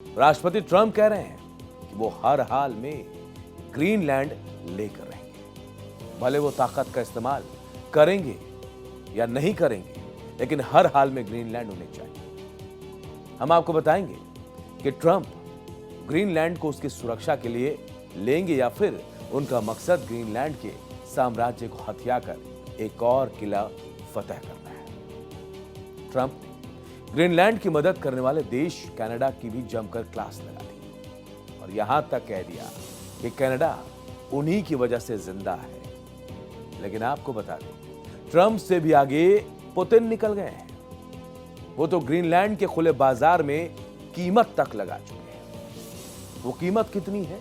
राष्ट्रपति ट्रंप कह रहे हैं कि वो हर हाल में ग्रीनलैंड लेकर रहेंगे। भले वो ताकत का इस्तेमाल करेंगे या नहीं करेंगे, लेकिन हर हाल में ग्रीनलैंड उन्हें चाहिए। हम आपको बताएंगे कि ट्रंप ग्रीनलैंड को उसकी सुरक्षा के लिए लेंगे या फिर उनका मकसद ग्रीनलैंड के साम्राज्य को हथियाकर एक और किला फतह करना है। ट्रंप ने ग्रीनलैंड की मदद करने वाले देश कनाडा की भी जमकर क्लास लगा दी और यहां तक कह दिया कि कनाडा उन्हीं की वजह से जिंदा है। लेकिन आपको बता दें, ट्रंप से भी आगे पुतिन निकल गए हैं। वो तो ग्रीनलैंड के खुले बाजार में कीमत तक लगा चुके हैं। वो कीमत कितनी है,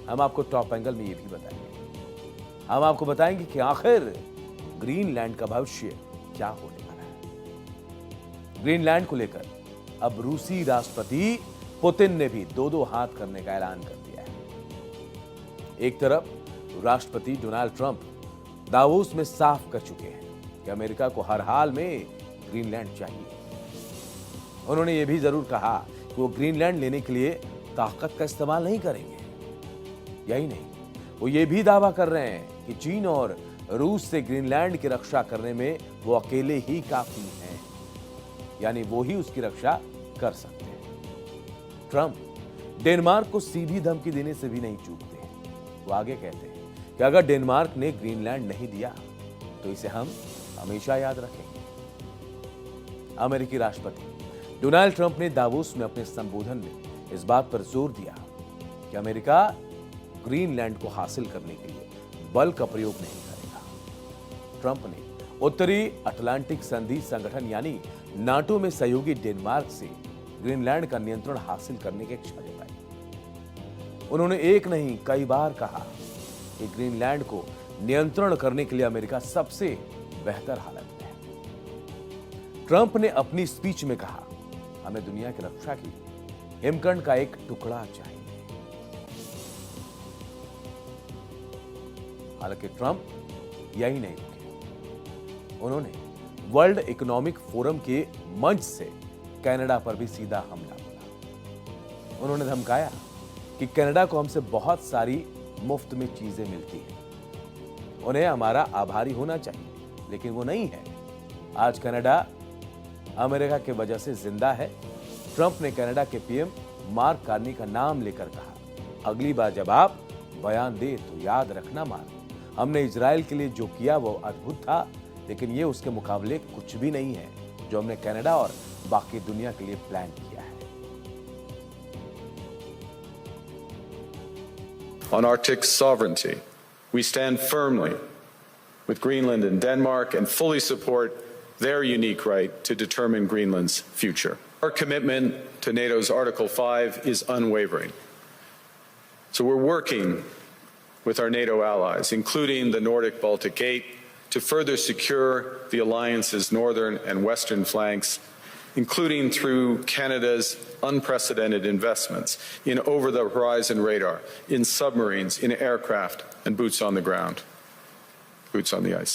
हम आपको टॉप एंगल में ये भी बताएंगे। हम आपको बताएंगे कि आखिर ग्रीनलैंड का भविष्य क्या होने वाला है। ग्रीनलैंड को लेकर अब रूसी राष्ट्रपति पुतिन ने भी दो दो हाथ करने का ऐलान कर दिया है। एक तरफ राष्ट्रपति डोनाल्ड ट्रंप दावोस में साफ कर चुके हैं कि अमेरिका को हर हाल में ग्रीनलैंड चाहिए। उन्होंने यह भी जरूर कहा कि वो ग्रीनलैंड लेने के लिए ताकत का इस्तेमाल नहीं करेंगे। यही नहीं, वो ये भी दावा कर रहे हैं कि चीन और रूस से ग्रीनलैंड की रक्षा करने में वो अकेले ही काफी हैं, यानी वो ही उसकी रक्षा कर सकते हैं। ट्रंप डेनमार्क को सीधी धमकी देने से भी नहीं चूकते हैं। वो आगे कहते हैं कि अगर डेनमार्क ने ग्रीनलैंड नहीं दिया तो इसे हम हमेशा याद रखेंगे। अमेरिकी राष्ट्रपति डोनाल्ड ट्रंप ने दावोस में अपने संबोधन में इस बात पर जोर दिया कि अमेरिका ग्रीनलैंड को हासिल करने के लिए बल का प्रयोग नहीं करेगा। ट्रंप ने उत्तरी अटलांटिक संधि संगठन यानी नाटो में सहयोगी डेनमार्क से ग्रीनलैंड का नियंत्रण हासिल करने की इच्छा जताई। उन्होंने एक नहीं कई बार कहा कि ग्रीनलैंड को नियंत्रण करने के लिए अमेरिका सबसे बेहतर हालत में है। ट्रंप ने अपनी स्पीच में कहा, हमें दुनिया की रक्षा के लिए हिमखंड का एक टुकड़ा चाहिए। हालांकि ट्रंप यही नहीं रुके। उन्होंने वर्ल्ड इकोनॉमिक फोरम के मंच से कनाडा पर भी सीधा हमला बोला। उन्होंने धमकाया कि कनाडा को हमसे बहुत सारी मुफ्त में चीजें मिलती हैं, उन्हें हमारा आभारी होना चाहिए, लेकिन वो नहीं है। आज कनाडा अमेरिका की वजह से जिंदा है। ट्रंप ने कनाडा के पीएम मार्क कार्नी का नाम लेकर कहा, अगली बार जब आप बयान दे तो याद रखना मार्क, हमने इजराइल के लिए जो किया वो अद्भुत था, लेकिन ये उसके मुकाबले कुछ भी नहीं है जो हमने कनाडा और बाकी दुनिया के लिए प्लान किया है। On Arctic sovereignty, we stand firmly with Greenland and Denmark and fully support their unique right to determine Greenland's future. Our commitment to NATO's Article 5 is unwavering. So we're working with our NATO allies, including the Nordic Baltic Gate, to further secure the alliance's northern and western flanks, including through Canada's unprecedented investments in over-the-horizon radar, in submarines, in aircraft, and boots on the ground, boots on the ice.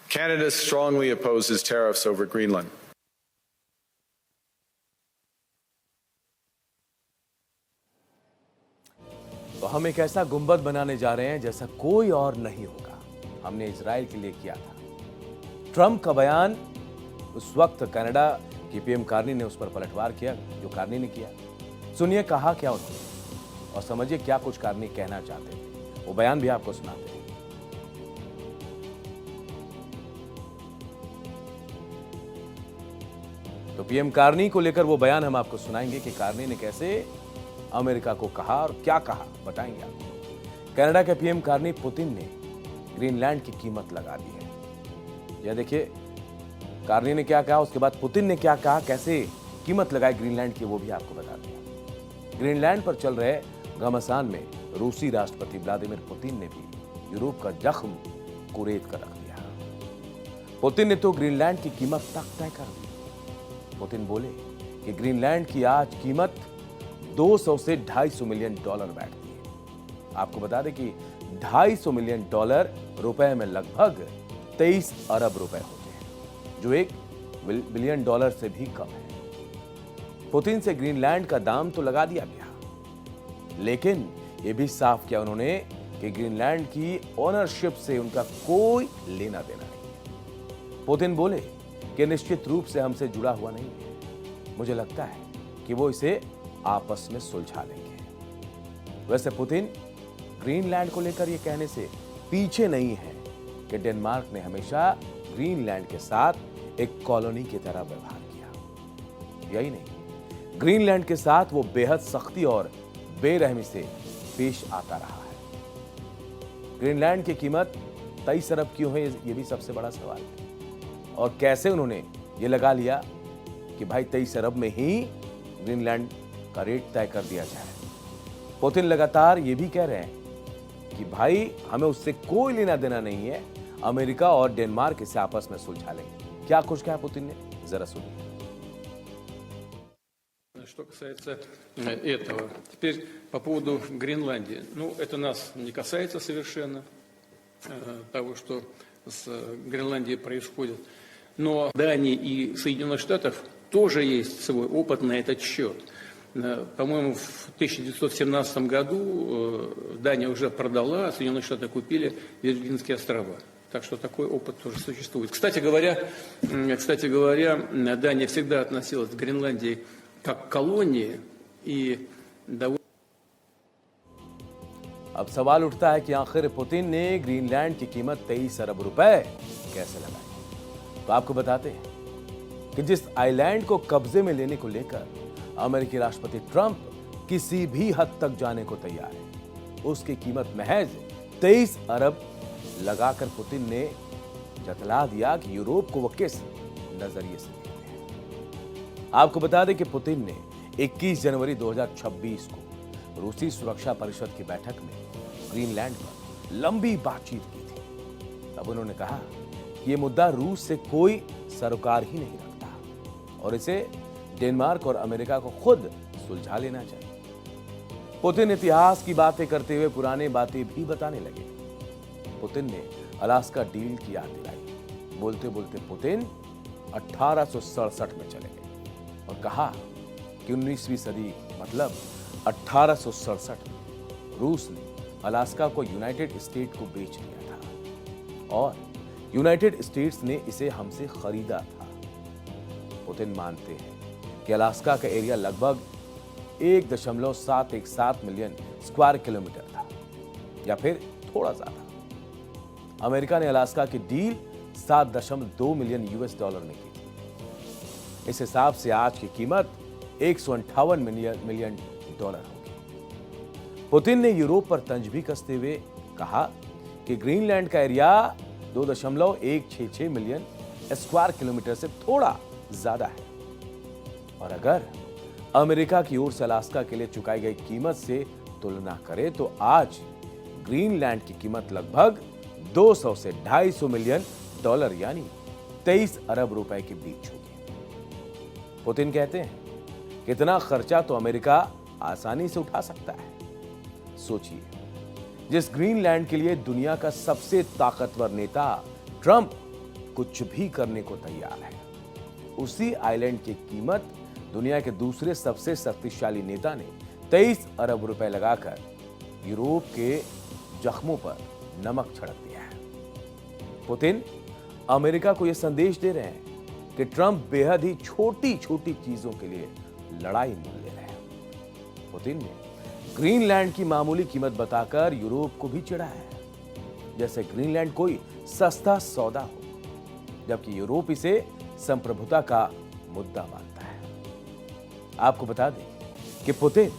Canada strongly opposes tariffs over Greenland. तो हम एक ऐसा गुंबद बनाने जा रहे हैं जैसा कोई और नहीं होगा। हमने इजराइल के लिए किया था। ट्रंप का बयान उस वक्त कनाडा की पीएम कार्नी ने उस पर पलटवार किया जो कार्नी ने किया। सुनिए कहा क्या उन्होंने और समझिए क्या कुछ कार्नी कहना चाहते थे। वो बयान भी आपको सुनाते हैं। तो पीएम कार्नी को लेकर वो बयान हम आपको सुनाएंगे कि कार्नी ने कैसे अमेरिका को कहा और क्या कहा, बताएंगे आपको। कनाडा के पीएम कार्नी पुतिन ने ग्रीनलैंड की कीमत लगा दी है। यह देखिए कार्नी ने क्या कहा, उसके बाद पुतिन ने क्या कहा, कैसे कीमत लगाई ग्रीनलैंड की, वो भी आपको बता दिया। ग्रीनलैंड पर चल रहे घमासान में रूसी राष्ट्रपति व्लादिमीर पुतिन ने भी यूरोप का जख्म कुरेद कर रख दिया। पुतिन ने तो ग्रीनलैंड की कीमत तक तय कर दी। पुतिन बोले कि ग्रीनलैंड की आज कीमत 200 से $250 मिलियन बैठती है। आपको बता दें कि $250 मिलियन रुपए में लगभग 23 अरब रुपए होते हैं, जो $1 बिलियन से भी कम है। पुतिन से ग्रीनलैंड का दाम तो लगा दिया गया, लेकिन यह भी साफ किया उन्होंने कि ग्रीनलैंड की ओनरशिप से उनका कोई लेना देना नहीं। पुतिन बोले कि निश्चित रूप से हमसे जुड़ा हुआ नहीं है। मुझे लगता है कि वो इसे आपस में सुलझा लेंगे। वैसे पुतिन ग्रीनलैंड को लेकर यह कहने से पीछे नहीं है कि डेनमार्क ने हमेशा ग्रीनलैंड के साथ एक कॉलोनी की तरह व्यवहार किया। यही नहीं, ग्रीनलैंड के साथ वो बेहद सख्ती और बेरहमी से पेश आता रहा है। ग्रीनलैंड की कीमत 23 अरब क्यों है, ये भी सबसे बड़ा सवाल है। और कैसे उन्होंने ये लगा लिया कि भाई 23 अरब में ही ग्रीनलैंड का रेट तय कर दिया जाए। पुतिन लगातार ये भी कह रहे हैं कि भाई हमें उससे कोई लेना देना नहीं है, अमेरिका और डेनमार्क इसे आपस में सुलझा लेंगे। क्या कुछ कहा पुतिन ने, जरा सुनिए। Что касается этого. Теперь по поводу Гренландии. Ну, это нас не касается совершенно, того, что с Гренландией происходит. Но Дании и Соединенных Штатов тоже есть свой опыт на этот счет. По-моему, в 1917 году Дания уже продала, а Соединенные Штаты купили Виргинские острова. Так что такой опыт тоже существует. Кстати говоря, Дания всегда относилась к Гренландии как к колонии и довольно... अब सवाल उठता है कि आखिर पुतिन ने ग्रीनलैंड की कीमत 23 अरब रुपए कैसे लगाई। तो आपको बताते हैं कि जिस आइलैंड को कब्जे में लेने को लेकर अमेरिकी राष्ट्रपति ट्रंप किसी भी हद तक जाने को तैयार है, उसकी कीमत महज 23 अरब लगाकर पुतिन ने जतला दिया कि यूरोप को वो किस नजरिए से देखते हैं। आपको बता दें कि पुतिन ने 21 जनवरी 2026 को रूसी सुरक्षा परिषद की बैठक में ग्रीनलैंड पर लंबी बातचीत की थी। तब उन्होंने कहा कि यह मुद्दा रूस से कोई सरोकार ही नहीं रखता और इसे डेनमार्क और अमेरिका को खुद सुलझा लेना चाहिए। पुतिन इतिहास की बातें करते हुए पुरानी बातें भी बताने लगे। पुतिन ने अलास्का डील की याद दिलाई। बोलते बोलते पुतिन 1867 में चले गए और कहा कि 19वीं सदी मतलब 1867 में रूस ने अलास्का को यूनाइटेड स्टेट को बेच दिया था और यूनाइटेड स्टेट्स ने इसे हमसे खरीदा था। पुतिन मानते हैं कि अलास्का का एरिया लगभग 1.717 मिलियन स्क्वायर किलोमीटर था या फिर थोड़ा ज्यादा। अमेरिका ने अलास्का की डील 7.2 मिलियन यूएस डॉलर में की थी। इस हिसाब से आज की कीमत 158 मिलियन डॉलर होगी। पुतिन ने यूरोप पर तंज भी कसते हुए कहा कि ग्रीनलैंड का एरिया 2.166 मिलियन स्क्वायर किलोमीटर से थोड़ा ज्यादा है और अगर अमेरिका की ओर से अलास्का के लिए चुकाई गई कीमत से तुलना करें तो आज ग्रीनलैंड की कीमत लगभग 200 से 250 मिलियन डॉलर यानी 23 अरब रुपए के बीच होगी। पुतिन कहते हैं कि इतना खर्चा तो अमेरिका आसानी से उठा सकता है। सोचिए, जिस ग्रीनलैंड के लिए दुनिया का सबसे ताकतवर नेता ट्रंप कुछ भी करने को तैयार है, उसी आइलैंड की कीमत दुनिया के दूसरे सबसे शक्तिशाली नेता ने 23 अरब रुपए लगाकर यूरोप के जख्मों पर नमक छिड़क दिया है। पुतिन अमेरिका को यह संदेश दे रहे हैं कि ट्रंप बेहद ही छोटी छोटी चीजों के लिए लड़ाई मोल ले रहे हैं। पुतिन ने ग्रीनलैंड की मामूली कीमत बताकर यूरोप को भी चिढ़ा है, जैसे ग्रीनलैंड कोई सस्ता सौदा हो, जबकि यूरोप इसे संप्रभुता का मुद्दा मानता है। आपको बता दें कि पुतिन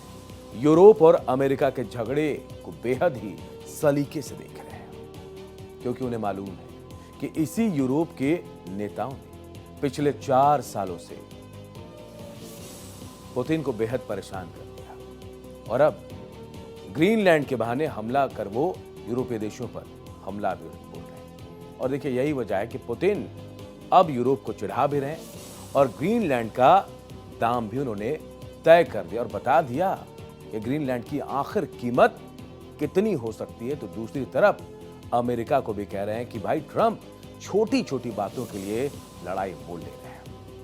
यूरोप और अमेरिका के झगड़े को बेहद ही सलीके से देख रहे हैं, क्योंकि उन्हें मालूम है कि इसी यूरोप के नेताओं ने पिछले 4 सालों से पुतिन को बेहद परेशान कर दिया और अब ग्रीनलैंड के बहाने हमला कर वो यूरोपीय देशों पर हमला भी बोल रहे हैं। और देखिए, यही वजह है कि पुतिन अब यूरोप को चिढ़ा भी रहे हैं और ग्रीनलैंड का दाम भी उन्होंने तय कर दिया और बता दिया कि ग्रीनलैंड की आखिर कीमत कितनी हो सकती है। तो दूसरी तरफ अमेरिका को भी कह रहे हैं कि भाई ट्रंप छोटी छोटी बातों के लिए लड़ाई मोल ले रहे हैं।